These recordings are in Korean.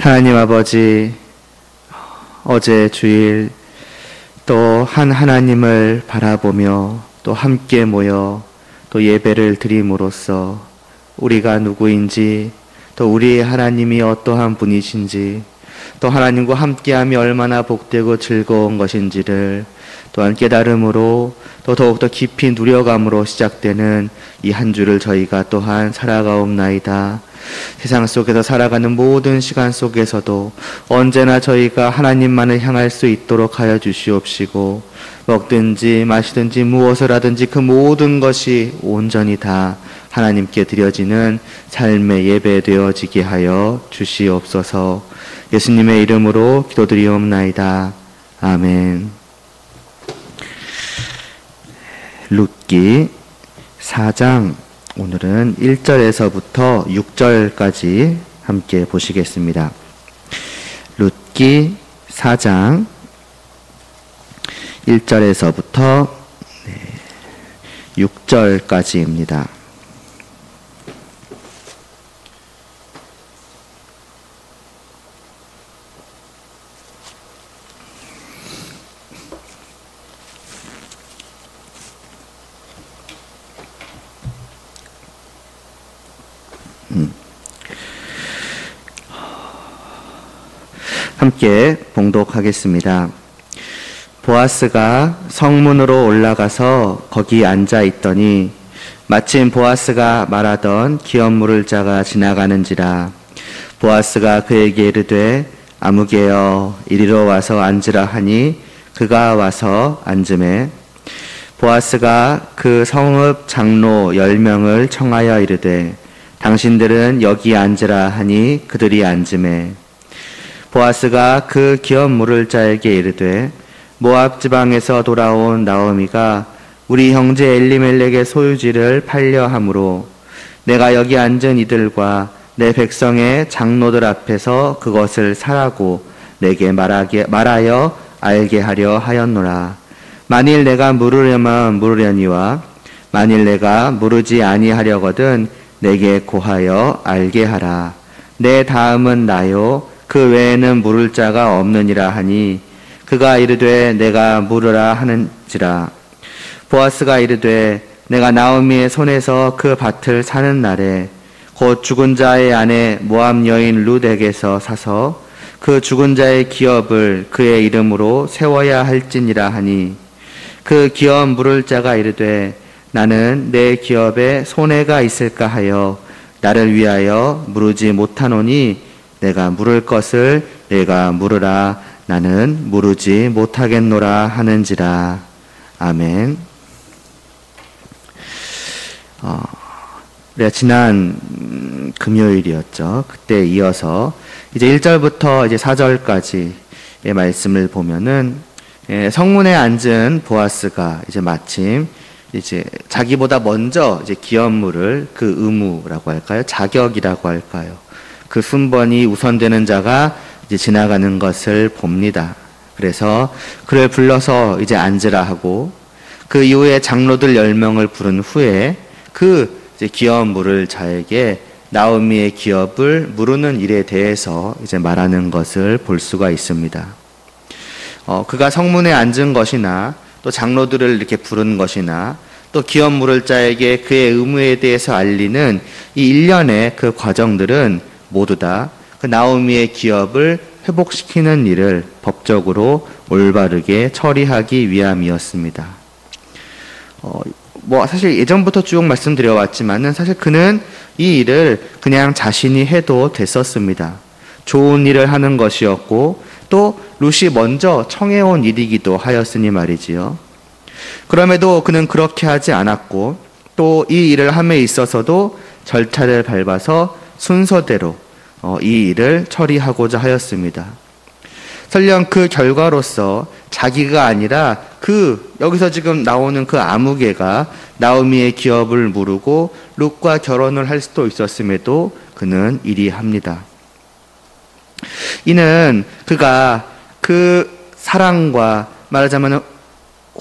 하나님 아버지, 어제 주일 또 한 하나님을 바라보며 또 함께 모여 또 예배를 드림으로써 우리가 누구인지, 또 우리의 하나님이 어떠한 분이신지, 또 하나님과 함께함이 얼마나 복되고 즐거운 것인지를 또한 깨달음으로 또 더욱더 깊이 누려감으로 시작되는 이 한 주를 저희가 또한 살아가옵나이다. 세상 속에서 살아가는 모든 시간 속에서도 언제나 저희가 하나님만을 향할 수 있도록 하여 주시옵시고, 먹든지 마시든지 무엇을 하든지 그 모든 것이 온전히 다 하나님께 드려지는 삶의 예배 되어지게 하여 주시옵소서. 예수님의 이름으로 기도드리옵나이다. 아멘. 룻기 4장, 오늘은 1절에서부터 6절까지 함께 보시겠습니다. 룻기 4장 1절에서부터 6절까지입니다. 함께 봉독하겠습니다. 보아스가 성문으로 올라가서 거기 앉아 있더니 마침 보아스가 말하던 기업 물을 자가 지나가는지라. 보아스가 그에게 이르되 아무개여 이리로 와서 앉으라 하니 그가 와서 앉으매, 보아스가 그 성읍 장로 10명을 청하여 이르되 당신들은 여기 앉으라 하니 그들이 앉으매, 보아스가 그 기업 물을 자에게 이르되 모압 지방에서 돌아온 나오미가 우리 형제 엘리멜렉의 소유지를 팔려 함으로 내가 여기 앉은 이들과 내 백성의 장로들 앞에서 그것을 사라고 내게 말하여 알게 하려 하였노라. 만일 내가 물으려면 물으려니와 만일 내가 물으지 아니하려거든 내게 고하여 알게 하라. 내 다음은 나요 그 외에는 물을 자가 없느니라 하니 그가 이르되 내가 물으라 하는지라. 보아스가 이르되 내가 나오미의 손에서 그 밭을 사는 날에 곧 죽은 자의 아내 모압 여인 룻에게서 사서 그 죽은 자의 기업을 그의 이름으로 세워야 할지니라 하니, 그 기업 물을 자가 이르되 나는 내 기업에 손해가 있을까 하여 나를 위하여 물으지 못하노니 내가 물을 것을 내가 물으라. 나는 물으지 못하겠노라 하는지라. 아멘. 우리가 지난 금요일이었죠. 그때 이어서 이제 1절부터 이제 4절까지의 말씀을 보면은 성문에 앉은 보아스가 이제 마침 이제 자기보다 먼저 이제 기업물을, 그 의무라고 할까요? 자격이라고 할까요? 그 순번이 우선되는 자가 이제 지나가는 것을 봅니다. 그래서 그를 불러서 이제 앉으라 하고, 그 이후에 장로들 10명을 부른 후에 그 이제 기업 물을 자에게 나오미의 기업을 물으는 일에 대해서 이제 말하는 것을 볼 수가 있습니다. 그가 성문에 앉은 것이나 또 장로들을 이렇게 부른 것이나 또 기업 물을 자에게 그의 의무에 대해서 알리는 이 일련의 그 과정들은 모두 다 그 나오미의 기업을 회복시키는 일을 법적으로 올바르게 처리하기 위함이었습니다. 사실 예전부터 쭉 말씀드려왔지만은 사실 그는 이 일을 그냥 자신이 해도 됐었습니다. 좋은 일을 하는 것이었고 또 룻이 먼저 청해온 일이기도 하였으니 말이지요. 그럼에도 그는 그렇게 하지 않았고 또 이 일을 함에 있어서도 절차를 밟아서 순서대로 이 일을 처리하고자 하였습니다. 설령 그 결과로서 자기가 아니라 여기서 지금 나오는 그 아무개가 나오미의 기업을 무르고 룻과 결혼을 할 수도 있었음에도 그는 이리 합니다. 이는 그가 그 사랑과 말하자면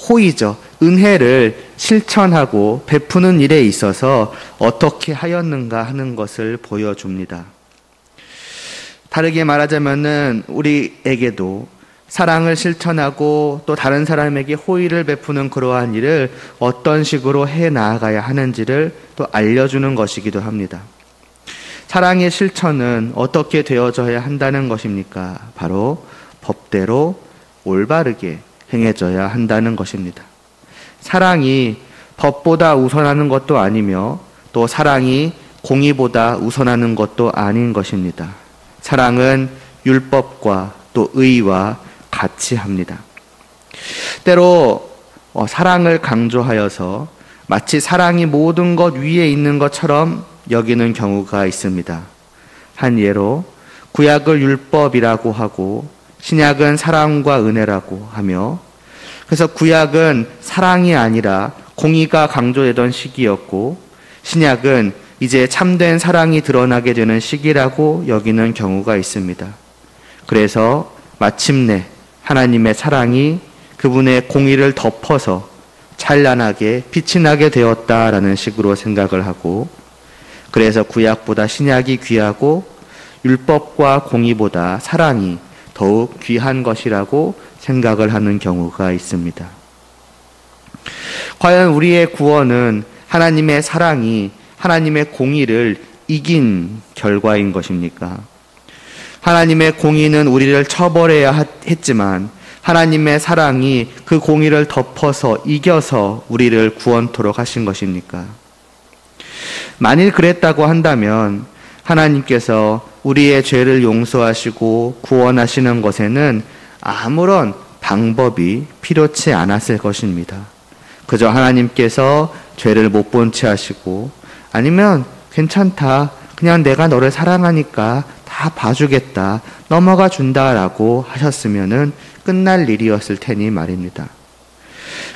호의죠. 은혜를 실천하고 베푸는 일에 있어서 어떻게 하였는가 하는 것을 보여줍니다. 다르게 말하자면은 우리에게도 사랑을 실천하고 또 다른 사람에게 호의를 베푸는 그러한 일을 어떤 식으로 해 나아가야 하는지를 또 알려주는 것이기도 합니다. 사랑의 실천은 어떻게 되어져야 한다는 것입니까? 바로 법대로 올바르게 행해져야 한다는 것입니다. 사랑이 법보다 우선하는 것도 아니며 또 사랑이 공의보다 우선하는 것도 아닌 것입니다. 사랑은 율법과 또 의와 같이 합니다. 때로 사랑을 강조하여서 마치 사랑이 모든 것 위에 있는 것처럼 여기는 경우가 있습니다. 한 예로 구약을 율법이라고 하고 신약은 사랑과 은혜라고 하며, 그래서 구약은 사랑이 아니라 공의가 강조되던 시기였고 신약은 이제 참된 사랑이 드러나게 되는 시기라고 여기는 경우가 있습니다. 그래서 마침내 하나님의 사랑이 그분의 공의를 덮어서 찬란하게 빛이 나게 되었다라는 식으로 생각을 하고, 그래서 구약보다 신약이 귀하고 율법과 공의보다 사랑이 더욱 귀한 것이라고 생각을 하는 경우가 있습니다. 과연 우리의 구원은 하나님의 사랑이 하나님의 공의를 이긴 결과인 것입니까? 하나님의 공의는 우리를 처벌해야 했지만 하나님의 사랑이 그 공의를 덮어서 이겨서 우리를 구원토록 하신 것입니까? 만일 그랬다고 한다면 하나님께서 우리의 죄를 용서하시고 구원하시는 것에는 아무런 방법이 필요치 않았을 것입니다. 그저 하나님께서 죄를 못 본 채 하시고, 아니면 괜찮다, 그냥 내가 너를 사랑하니까 다 봐주겠다, 넘어가 준다라고 하셨으면은 끝날 일이었을 테니 말입니다.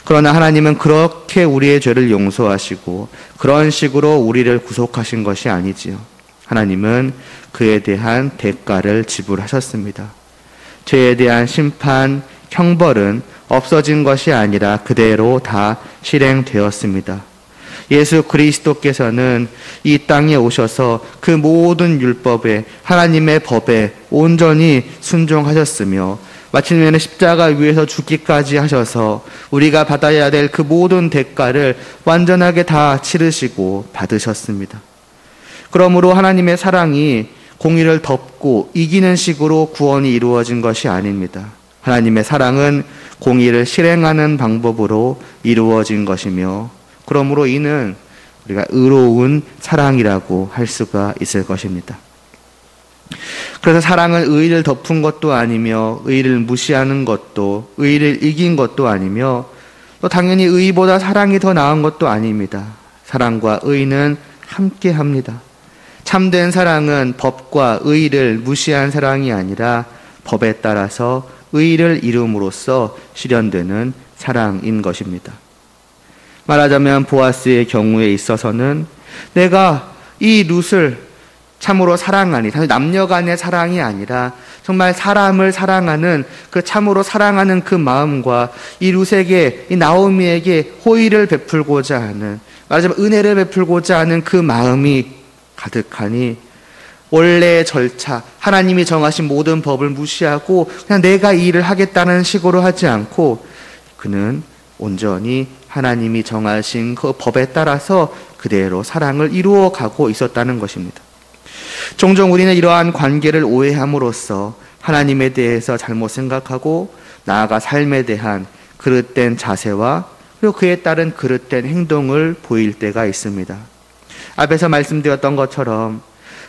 그러나 하나님은 그렇게 우리의 죄를 용서하시고 그런 식으로 우리를 구속하신 것이 아니지요. 하나님은 그에 대한 대가를 지불하셨습니다. 죄에 대한 심판, 형벌은 없어진 것이 아니라 그대로 다 실행되었습니다. 예수 그리스도께서는 이 땅에 오셔서 그 모든 율법에, 하나님의 법에 온전히 순종하셨으며 마침내는 십자가 위에서 죽기까지 하셔서 우리가 받아야 될 그 모든 대가를 완전하게 다 치르시고 받으셨습니다. 그러므로 하나님의 사랑이 공의를 덮고 이기는 식으로 구원이 이루어진 것이 아닙니다. 하나님의 사랑은 공의를 실행하는 방법으로 이루어진 것이며, 그러므로 이는 우리가 의로운 사랑이라고 할 수가 있을 것입니다. 그래서 사랑은 의를 덮은 것도 아니며 의를 무시하는 것도, 의를 이긴 것도 아니며, 또 당연히 의보다 사랑이 더 나은 것도 아닙니다. 사랑과 의는 함께 합니다. 참된 사랑은 법과 의를 무시한 사랑이 아니라 법에 따라서 의를 이룸으로써 실현되는 사랑인 것입니다. 말하자면 보아스의 경우에 있어서는 내가 이 룻을 참으로 사랑하니, 사실 남녀 간의 사랑이 아니라 정말 사람을 사랑하는 그 참으로 사랑하는 그 마음과 이 룻에게, 이 나오미에게 호의를 베풀고자 하는, 말하자면 은혜를 베풀고자 하는 그 마음이 가득하니 원래의 절차, 하나님이 정하신 모든 법을 무시하고 그냥 내가 이 일을 하겠다는 식으로 하지 않고 그는 온전히 하나님이 정하신 그 법에 따라서 그대로 사랑을 이루어 가고 있었다는 것입니다. 종종 우리는 이러한 관계를 오해함으로써 하나님에 대해서 잘못 생각하고 나아가 삶에 대한 그릇된 자세와 그리고 그에 따른 그릇된 행동을 보일 때가 있습니다. 앞에서 말씀드렸던 것처럼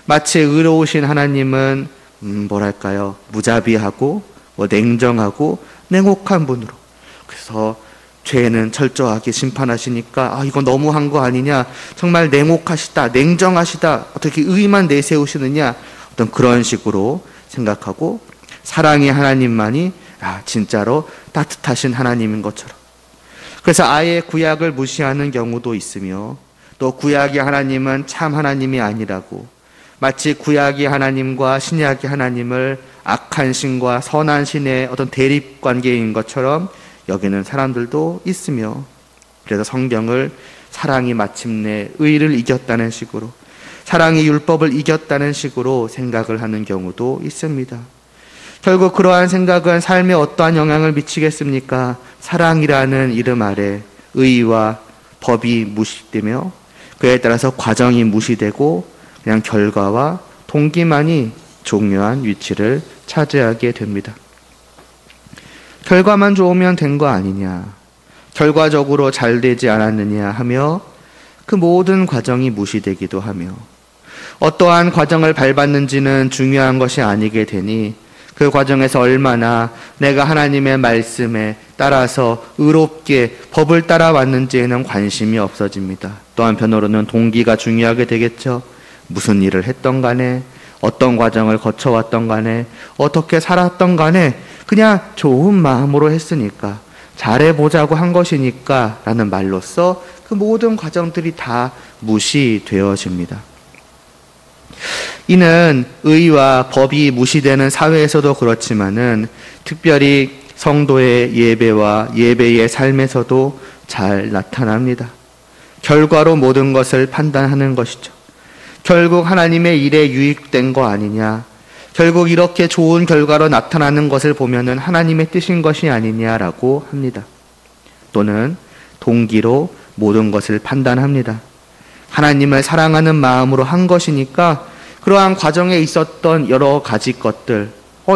마치 의로우신 하나님은 뭐랄까요, 무자비하고 냉정하고 냉혹한 분으로, 그래서 죄는 철저하게 심판하시니까 이거 너무한 거 아니냐, 정말 냉혹하시다, 냉정하시다, 어떻게 의만 내세우시느냐, 어떤 그런 식으로 생각하고 사랑의 하나님만이 진짜로 따뜻하신 하나님인 것처럼, 그래서 아예 구약을 무시하는 경우도 있으며, 또 구약의 하나님은 참 하나님이 아니라고, 마치 구약의 하나님과 신약의 하나님을 악한 신과 선한 신의 어떤 대립 관계인 것처럼 여기는 사람들도 있으며, 그래서 성경을 사랑이 마침내 의를 이겼다는 식으로, 사랑이 율법을 이겼다는 식으로 생각을 하는 경우도 있습니다. 결국 그러한 생각은 삶에 어떠한 영향을 미치겠습니까? 사랑이라는 이름 아래 의와 법이 무시되며 그에 따라서 과정이 무시되고 그냥 결과와 동기만이 중요한 위치를 차지하게 됩니다. 결과만 좋으면 된 거 아니냐, 결과적으로 잘 되지 않았느냐 하며 그 모든 과정이 무시되기도 하며 어떠한 과정을 밟았는지는 중요한 것이 아니게 되니 그 과정에서 얼마나 내가 하나님의 말씀에 따라서 의롭게 법을 따라왔는지에는 관심이 없어집니다. 또 한편으로는 동기가 중요하게 되겠죠. 무슨 일을 했던 간에 어떤 과정을 거쳐왔던 간에 어떻게 살았던 간에 그냥 좋은 마음으로 했으니까 잘해보자고 한 것이니까 라는 말로써 그 모든 과정들이 다 무시되어집니다. 이는 의와 법이 무시되는 사회에서도 그렇지만은 특별히 성도의 예배와 예배의 삶에서도 잘 나타납니다. 결과로 모든 것을 판단하는 것이죠. 결국 하나님의 일에 유익된 거 아니냐, 결국 이렇게 좋은 결과로 나타나는 것을 보면은 하나님의 뜻인 것이 아니냐라고 합니다. 또는 동기로 모든 것을 판단합니다. 하나님을 사랑하는 마음으로 한 것이니까 그러한 과정에 있었던 여러 가지 것들,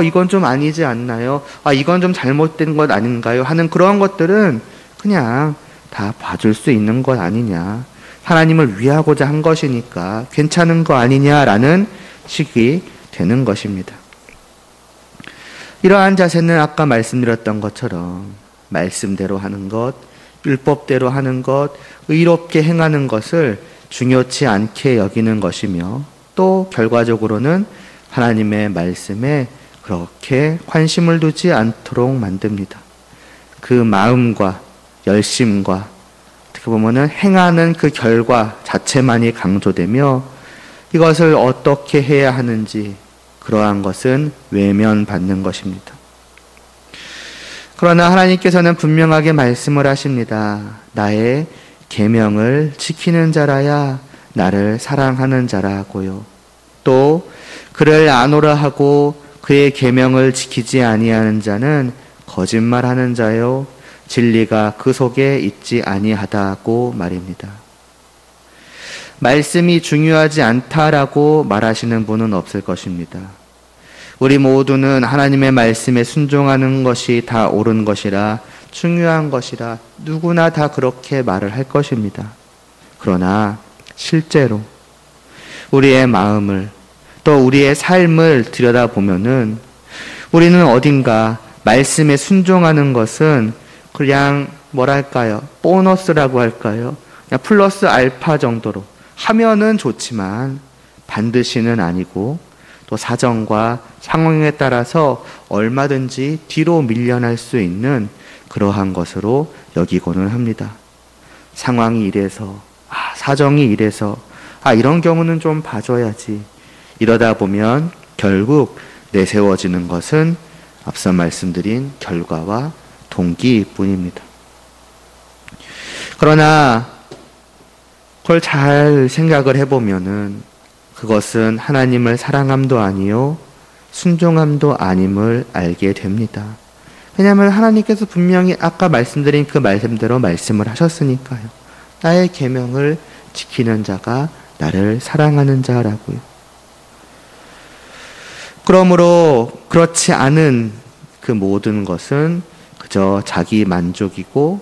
이건 좀 아니지 않나요? 이건 좀 잘못된 것 아닌가요? 하는 그런 것들은 그냥 다 봐줄 수 있는 것 아니냐. 하나님을 위하고자 한 것이니까 괜찮은 거 아니냐라는 식이 되는 것입니다. 이러한 자세는 아까 말씀드렸던 것처럼 말씀대로 하는 것, 율법대로 하는 것, 의롭게 행하는 것을 중요치 않게 여기는 것이며 또 결과적으로는 하나님의 말씀에 그렇게 관심을 두지 않도록 만듭니다. 그 마음과 열심과 어떻게 보면은 행하는 그 결과 자체만이 강조되며 이것을 어떻게 해야 하는지 그러한 것은 외면받는 것입니다. 그러나 하나님께서는 분명하게 말씀을 하십니다. 나의 계명을 지키는 자라야 나를 사랑하는 자라고요. 또 그를 아노라 하고 그의 계명을 지키지 아니하는 자는 거짓말하는 자요 진리가 그 속에 있지 아니하다고 말입니다. 말씀이 중요하지 않다라고 말하시는 분은 없을 것입니다. 우리 모두는 하나님의 말씀에 순종하는 것이 다 옳은 것이라 중요한 것이라 누구나 다 그렇게 말을 할 것입니다. 그러나 실제로 우리의 마음을 또 우리의 삶을 들여다보면은 우리는 어딘가 말씀에 순종하는 것은 그냥 뭐랄까요? 보너스라고 할까요? 그냥 플러스 알파 정도로 하면은 좋지만 반드시는 아니고 또 사정과 상황에 따라서 얼마든지 뒤로 밀려날 수 있는 그러한 것으로 여기고는 합니다. 상황이 이래서, 사정이 이래서, 이런 경우는 좀 봐줘야지. 이러다 보면 결국 내세워지는 것은 앞서 말씀드린 결과와 동기뿐입니다. 그러나 그걸 잘 생각을 해보면은 그것은 하나님을 사랑함도 아니요 순종함도 아님을 알게 됩니다. 왜냐하면 하나님께서 분명히 아까 말씀드린 그 말씀대로 말씀을 하셨으니까요. 나의 계명을 지키는 자가 나를 사랑하는 자라고요. 그러므로 그렇지 않은 그 모든 것은 그저 자기 만족이고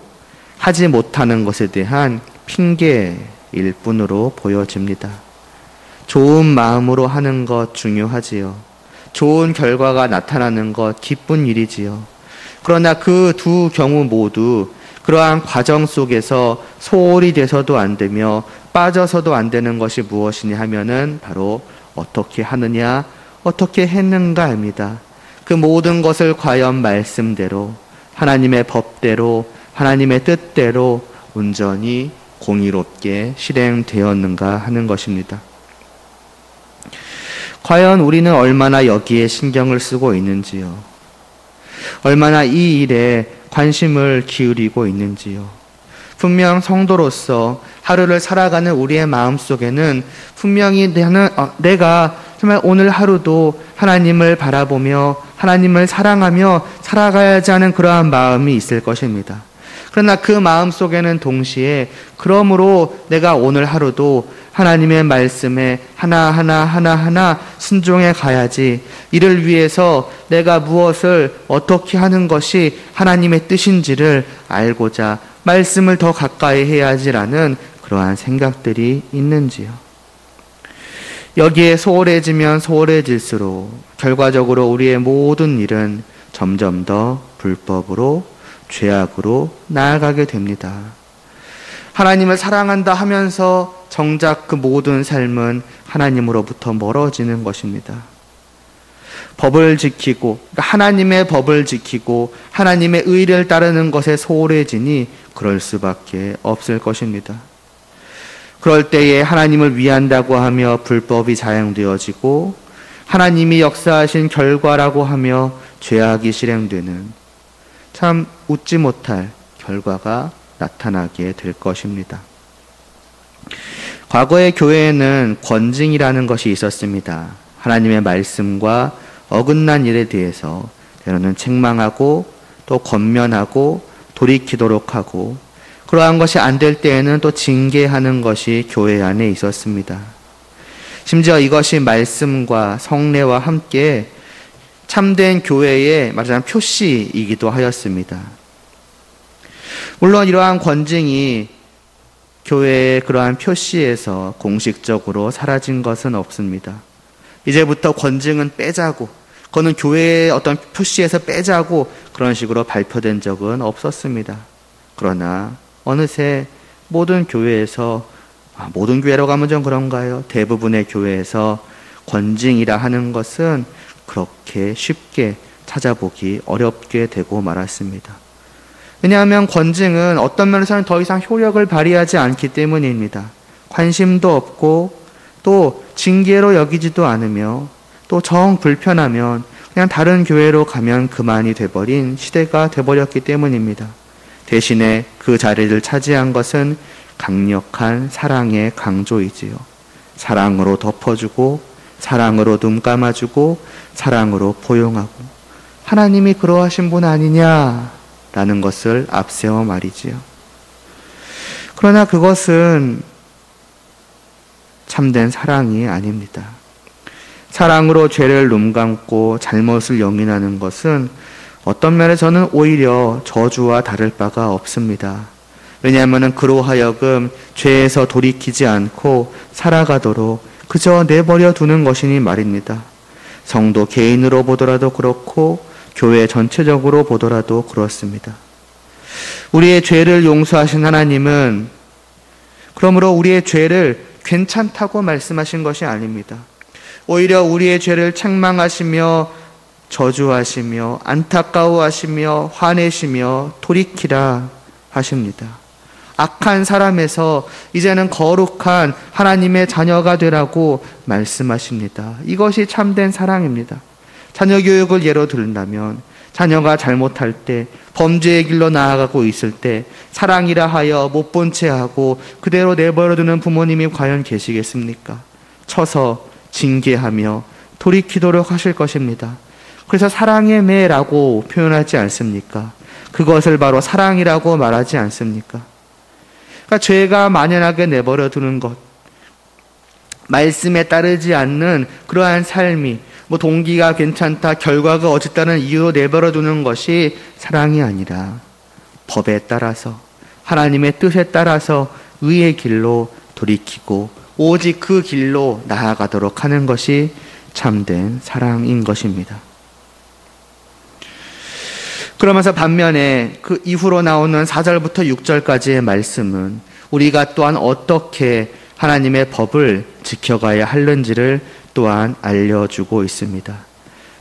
하지 못하는 것에 대한 핑계일 뿐으로 보여집니다. 좋은 마음으로 하는 것 중요하지요. 좋은 결과가 나타나는 것 기쁜 일이지요. 그러나 그 두 경우 모두 그러한 과정 속에서 소홀히 돼서도 안 되며 빠져서도 안 되는 것이 무엇이냐 하면은 바로 어떻게 하느냐, 어떻게 했는가입니다. 그 모든 것을 과연 말씀대로, 하나님의 법대로, 하나님의 뜻대로 온전히 공의롭게 실행되었는가 하는 것입니다. 과연 우리는 얼마나 여기에 신경을 쓰고 있는지요? 얼마나 이 일에 관심을 기울이고 있는지요? 분명 성도로서 하루를 살아가는 우리의 마음속에는 분명히 내가 정말 오늘 하루도 하나님을 바라보며 하나님을 사랑하며 살아가야지 하는 그러한 마음이 있을 것입니다. 그러나 그 마음 속에는 동시에 그러므로 내가 오늘 하루도 하나님의 말씀에 하나하나 순종해 가야지, 이를 위해서 내가 무엇을 어떻게 하는 것이 하나님의 뜻인지를 알고자 말씀을 더 가까이 해야지라는 그러한 생각들이 있는지요. 여기에 소홀해지면 소홀해질수록 결과적으로 우리의 모든 일은 점점 더 불법으로, 죄악으로 나아가게 됩니다. 하나님을 사랑한다 하면서 정작 그 모든 삶은 하나님으로부터 멀어지는 것입니다. 법을 지키고, 하나님의 법을 지키고 하나님의 의를 따르는 것에 소홀해지니 그럴 수밖에 없을 것입니다. 그럴 때에 하나님을 위한다고 하며 불법이 자행되어지고 하나님이 역사하신 결과라고 하며 죄악이 실행되는 참 웃지 못할 결과가 나타나게 될 것입니다. 과거의 교회에는 권징이라는 것이 있었습니다. 하나님의 말씀과 어긋난 일에 대해서 때로는 책망하고 또 권면하고 돌이키도록 하고, 그러한 것이 안 될 때에는 또 징계하는 것이 교회 안에 있었습니다. 심지어 이것이 말씀과 성례와 함께 참된 교회의 말하자면 표시이기도 하였습니다. 물론 이러한 권징이 교회의 그러한 표시에서 공식적으로 사라진 것은 없습니다. 이제부터 권징은 빼자고, 그거는 교회의 어떤 표시에서 빼자고 그런 식으로 발표된 적은 없었습니다. 그러나 어느새 모든 교회에서, 모든 교회라고 하면 좀 그런가요? 대부분의 교회에서 권징이라 하는 것은 그렇게 쉽게 찾아보기 어렵게 되고 말았습니다. 왜냐하면 권징은 어떤 면에서는 더 이상 효력을 발휘하지 않기 때문입니다. 관심도 없고 또 징계로 여기지도 않으며 또 정 불편하면 그냥 다른 교회로 가면 그만이 돼버린 시대가 돼버렸기 때문입니다. 대신에 그 자리를 차지한 것은 강력한 사랑의 강조이지요. 사랑으로 덮어주고 사랑으로 눈 감아주고 사랑으로 포용하고, 하나님이 그러하신 분 아니냐라는 것을 앞세워 말이지요. 그러나 그것은 참된 사랑이 아닙니다. 사랑으로 죄를 눈감고 잘못을 용인하는 것은 어떤 면에서는 오히려 저주와 다를 바가 없습니다. 왜냐하면 그로 하여금 죄에서 돌이키지 않고 살아가도록 그저 내버려 두는 것이니 말입니다. 성도 개인으로 보더라도 그렇고 교회 전체적으로 보더라도 그렇습니다. 우리의 죄를 용서하신 하나님은 그러므로 우리의 죄를 괜찮다고 말씀하신 것이 아닙니다. 오히려 우리의 죄를 책망하시며 저주하시며 안타까워하시며 화내시며 돌이키라 하십니다. 악한 사람에서 이제는 거룩한 하나님의 자녀가 되라고 말씀하십니다. 이것이 참된 사랑입니다. 자녀 교육을 예로 들다면 자녀가 잘못할 때, 범죄의 길로 나아가고 있을 때 사랑이라 하여 못 본 채 하고 그대로 내버려두는 부모님이 과연 계시겠습니까? 쳐서 징계하며 돌이키도록 하실 것입니다. 그래서 사랑의 매라고 표현하지 않습니까? 그것을 바로 사랑이라고 말하지 않습니까? 그러니까 죄가 만연하게 내버려두는 것, 말씀에 따르지 않는 그러한 삶이 동기가 괜찮다, 결과가 어쨌다는 이유로 내버려두는 것이 사랑이 아니라 법에 따라서 하나님의 뜻에 따라서 의의 길로 돌이키고 오직 그 길로 나아가도록 하는 것이 참된 사랑인 것입니다. 그러면서 반면에 그 이후로 나오는 4절부터 6절까지의 말씀은 우리가 또한 어떻게 하나님의 법을 지켜가야 하는지를 또한 알려주고 있습니다.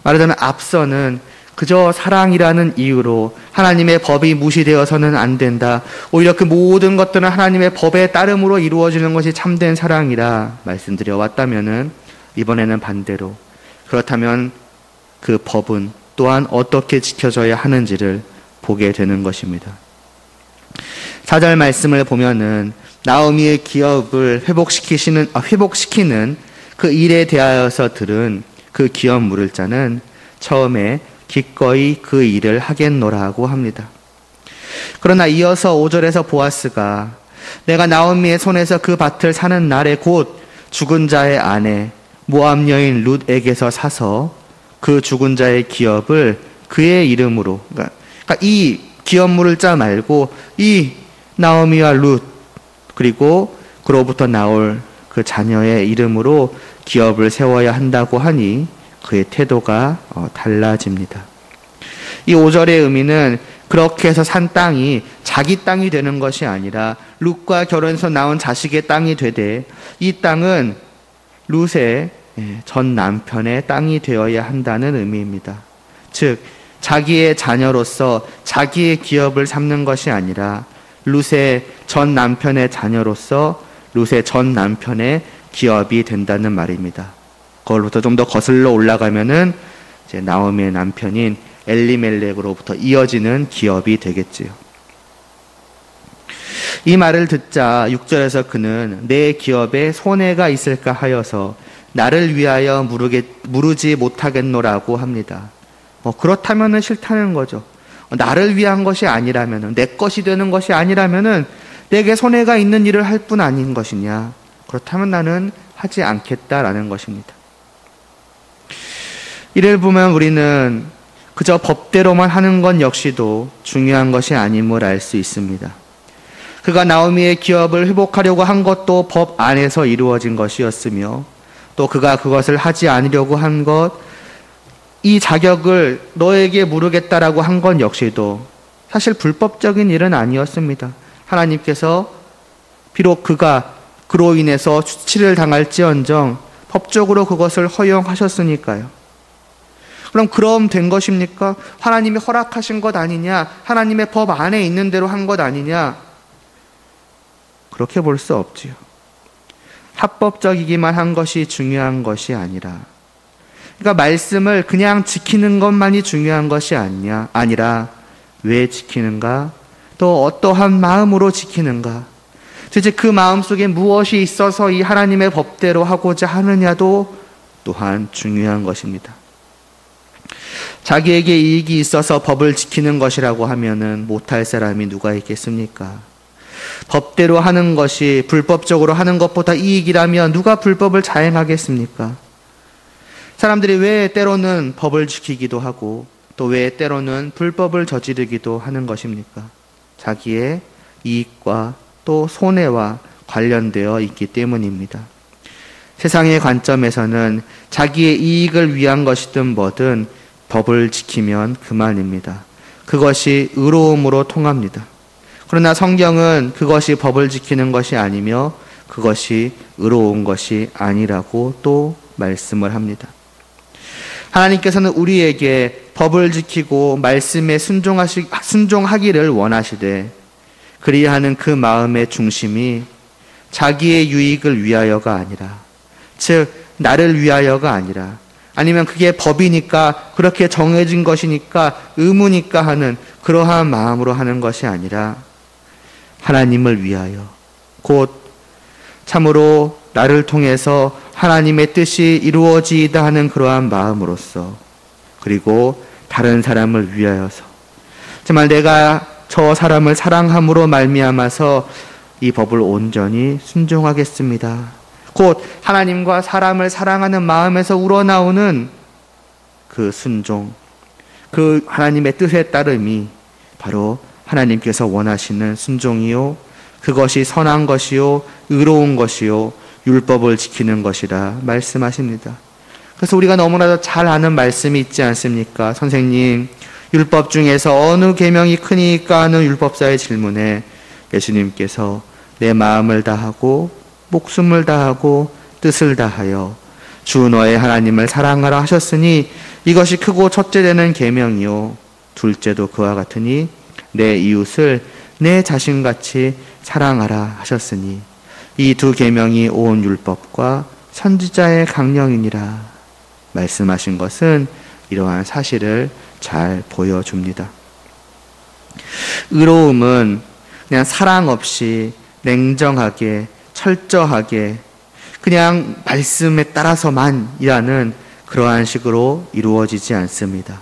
말하자면 앞서는 그저 사랑이라는 이유로 하나님의 법이 무시되어서는 안 된다, 오히려 그 모든 것들은 하나님의 법에 따름으로 이루어지는 것이 참된 사랑이라 말씀드려 왔다면은, 이번에는 반대로 그렇다면 그 법은 또한 어떻게 지켜져야 하는지를 보게 되는 것입니다. 4절 말씀을 보면은 나오미의 기업을 회복시키는 그 일에 대하여서 들은 그 기업 물을 자는 처음에 기꺼이 그 일을 하겠노라고 합니다. 그러나 이어서 5절에서 보아스가 내가 나오미의 손에서 그 밭을 사는 날에 곧 죽은 자의 아내 모압 여인 룻에게서 사서 그 죽은 자의 기업을 그의 이름으로, 그러니까 이 기업 물을 자 말고 이 나오미와 룻 그리고 그로부터 나올 그 자녀의 이름으로 기업을 세워야 한다고 하니 그의 태도가 달라집니다. 이 5절의 의미는 그렇게 해서 산 땅이 자기 땅이 되는 것이 아니라 룻과 결혼해서 나온 자식의 땅이 되되 이 땅은 룻의 전 남편의 땅이 되어야 한다는 의미입니다. 즉 자기의 자녀로서 자기의 기업을 삼는 것이 아니라 룻의 전 남편의 자녀로서 룻의 전 남편의 기업이 된다는 말입니다. 그걸부터 좀 더 거슬러 올라가면은 이제 나오미의 남편인 엘리멜렉으로부터 이어지는 기업이 되겠지요. 이 말을 듣자 6절에서 그는 내 기업에 손해가 있을까 하여서 나를 위하여 무르지 못하겠노라고 합니다. 그렇다면은 싫다는 거죠. 나를 위한 것이 아니라면은, 내 것이 되는 것이 아니라면은 내게 손해가 있는 일을 할 뿐 아닌 것이냐. 그렇다면 나는 하지 않겠다라는 것입니다. 이를 보면 우리는 그저 법대로만 하는 것 역시도 중요한 것이 아님을 알 수 있습니다. 그가 나오미의 기업을 회복하려고 한 것도 법 안에서 이루어진 것이었으며 또 그가 그것을 하지 않으려고 한 것, 이 자격을 너에게 물으겠다라고 한 것 역시도 사실 불법적인 일은 아니었습니다. 하나님께서 비록 그가 그로 인해서 수치를 당할지언정 법적으로 그것을 허용하셨으니까요. 그럼 된 것입니까? 하나님이 허락하신 것 아니냐? 하나님의 법 안에 있는 대로 한 것 아니냐? 그렇게 볼 수 없지요. 합법적이기만 한 것이 중요한 것이 아니라, 그러니까 말씀을 그냥 지키는 것만이 중요한 것이 아니라 왜 지키는가? 또 어떠한 마음으로 지키는가? 도대체 그 마음속에 무엇이 있어서 이 하나님의 법대로 하고자 하느냐도 또한 중요한 것입니다. 자기에게 이익이 있어서 법을 지키는 것이라고 하면은 못할 사람이 누가 있겠습니까? 법대로 하는 것이 불법적으로 하는 것보다 이익이라면 누가 불법을 자행하겠습니까? 사람들이 왜 때로는 법을 지키기도 하고 또 왜 때로는 불법을 저지르기도 하는 것입니까? 자기의 이익과 또 손해와 관련되어 있기 때문입니다. 세상의 관점에서는 자기의 이익을 위한 것이든 뭐든 법을 지키면 그만입니다. 그것이 의로움으로 통합니다. 그러나 성경은 그것이 법을 지키는 것이 아니며 그것이 의로운 것이 아니라고 또 말씀을 합니다. 하나님께서는 우리에게 법을 지키고 말씀에 순종하기를 원하시되 그리하는 그 마음의 중심이 자기의 유익을 위하여가 아니라, 즉 나를 위하여가 아니라, 아니면 그게 법이니까 그렇게 정해진 것이니까 의무니까 하는 그러한 마음으로 하는 것이 아니라 하나님을 위하여, 곧 참으로 나를 통해서 하나님의 뜻이 이루어지이다 하는 그러한 마음으로써, 그리고 다른 사람을 위하여서 정말 내가 저 사람을 사랑함으로 말미암아서 이 법을 온전히 순종하겠습니다. 곧 하나님과 사람을 사랑하는 마음에서 우러나오는 그 순종, 그 하나님의 뜻에 따름이 바로 하나님께서 원하시는 순종이요, 그것이 선한 것이요, 의로운 것이요, 율법을 지키는 것이라 말씀하십니다. 그래서 우리가 너무나도 잘 아는 말씀이 있지 않습니까? 선생님, 율법 중에서 어느 계명이 크니까 하는 율법사의 질문에 예수님께서 내 마음을 다하고 목숨을 다하고 뜻을 다하여 주 너의 하나님을 사랑하라 하셨으니 이것이 크고 첫째 되는 계명이요 둘째도 그와 같으니 내 이웃을 내 자신같이 사랑하라 하셨으니 이 두 계명이 온 율법과 선지자의 강령이니라 말씀하신 것은 이러한 사실을 잘 보여줍니다. 의로움은 그냥 사랑 없이 냉정하게, 철저하게 그냥 말씀에 따라서만 일하는 그러한 식으로 이루어지지 않습니다.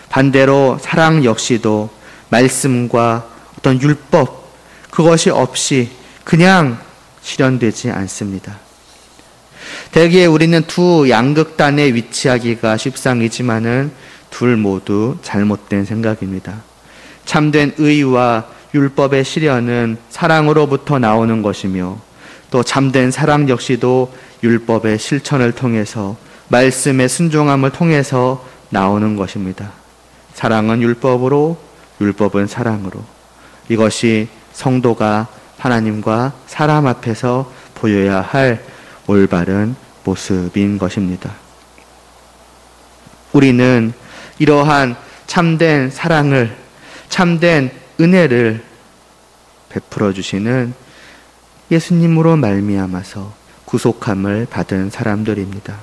반대로 사랑 역시도 말씀과 어떤 율법, 그것이 없이 그냥 실현되지 않습니다. 대개 우리는 두 양극단에 위치하기가 십상이지만은 둘 모두 잘못된 생각입니다. 참된 의와 율법의 실현은 사랑으로부터 나오는 것이며 또 참된 사랑 역시도 율법의 실천을 통해서 말씀의 순종함을 통해서 나오는 것입니다. 사랑은 율법으로, 율법은 사랑으로. 이것이 성도가 하나님과 사람 앞에서 보여야 할 올바른 모습인 것입니다. 우리는 이러한 참된 사랑을, 참된 은혜를 베풀어 주시는 예수님으로 말미암아서 구속함을 받은 사람들입니다.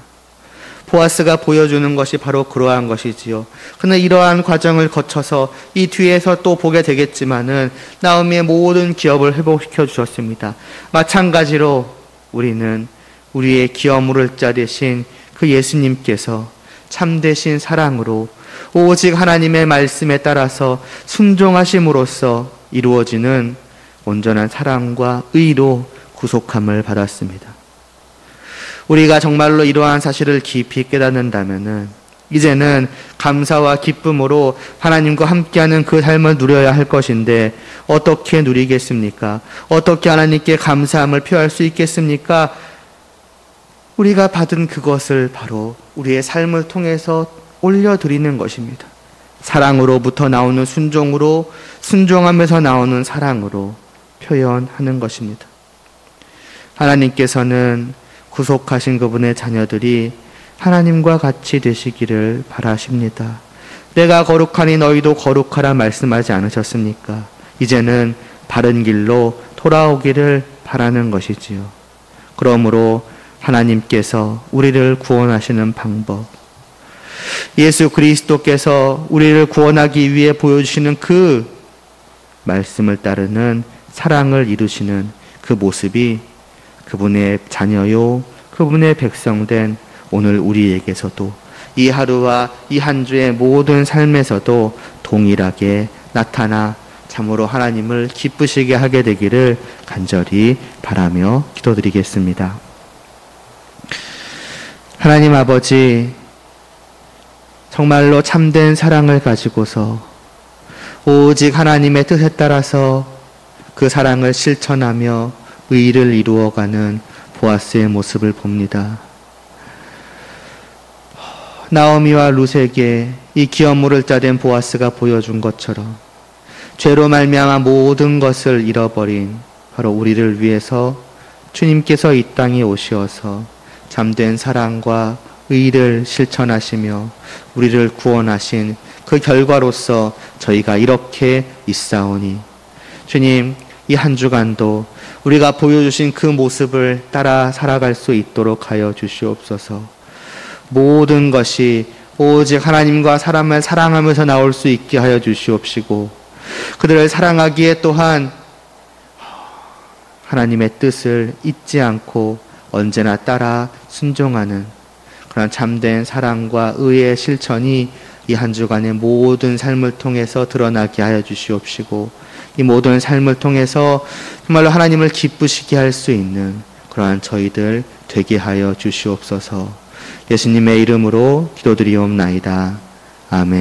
보아스가 보여주는 것이 바로 그러한 것이지요. 그러나 이러한 과정을 거쳐서 이 뒤에서 또 보게 되겠지만은 나오미의 모든 기업을 회복시켜 주셨습니다. 마찬가지로 우리는 우리의 기업 물을 자 되신 그 예수님께서 참되신 사랑으로 오직 하나님의 말씀에 따라서 순종하심으로써 이루어지는 온전한 사랑과 의로 구속함을 받았습니다. 우리가 정말로 이러한 사실을 깊이 깨닫는다면은 이제는 감사와 기쁨으로 하나님과 함께하는 그 삶을 누려야 할 것인데 어떻게 누리겠습니까? 어떻게 하나님께 감사함을 표할 수 있겠습니까? 우리가 받은 그것을 바로 우리의 삶을 통해서 올려드리는 것입니다. 사랑으로부터 나오는 순종으로, 순종하면서 나오는 사랑으로 표현하는 것입니다. 하나님께서는 구속하신 그분의 자녀들이 하나님과 같이 되시기를 바라십니다. 내가 거룩하니 너희도 거룩하라 말씀하지 않으셨습니까? 이제는 바른 길로 돌아오기를 바라는 것이지요. 그러므로 하나님께서 우리를 구원하시는 방법, 예수 그리스도께서 우리를 구원하기 위해 보여주시는 그 말씀을 따르는 사랑을 이루시는 그 모습이 그분의 자녀요, 그분의 백성된 오늘 우리에게서도 이 하루와 이 한 주의 모든 삶에서도 동일하게 나타나 참으로 하나님을 기쁘시게 하게 되기를 간절히 바라며 기도드리겠습니다. 하나님 아버지, 정말로 참된 사랑을 가지고서 오직 하나님의 뜻에 따라서 그 사랑을 실천하며 의를 이루어가는 보아스의 모습을 봅니다. 나오미와 룻에게 이 기업 물을 자 된 보아스가 보여준 것처럼 죄로 말미암아 모든 것을 잃어버린 바로 우리를 위해서 주님께서 이 땅에 오시어서 참된 사랑과 의를 실천하시며 우리를 구원하신 그 결과로서 저희가 이렇게 있사오니 주님, 이 한 주간도 우리가 보여주신 그 모습을 따라 살아갈 수 있도록 하여 주시옵소서. 모든 것이 오직 하나님과 사람을 사랑하면서 나올 수 있게 하여 주시옵시고 그들을 사랑하기에 또한 하나님의 뜻을 잊지 않고 언제나 따라 순종하는 그런 참된 사랑과 의의 실천이 이 한 주간의 모든 삶을 통해서 드러나게 하여 주시옵시고 이 모든 삶을 통해서 정말로 하나님을 기쁘시게 할 수 있는 그러한 저희들 되게 하여 주시옵소서. 예수님의 이름으로 기도드리옵나이다. 아멘.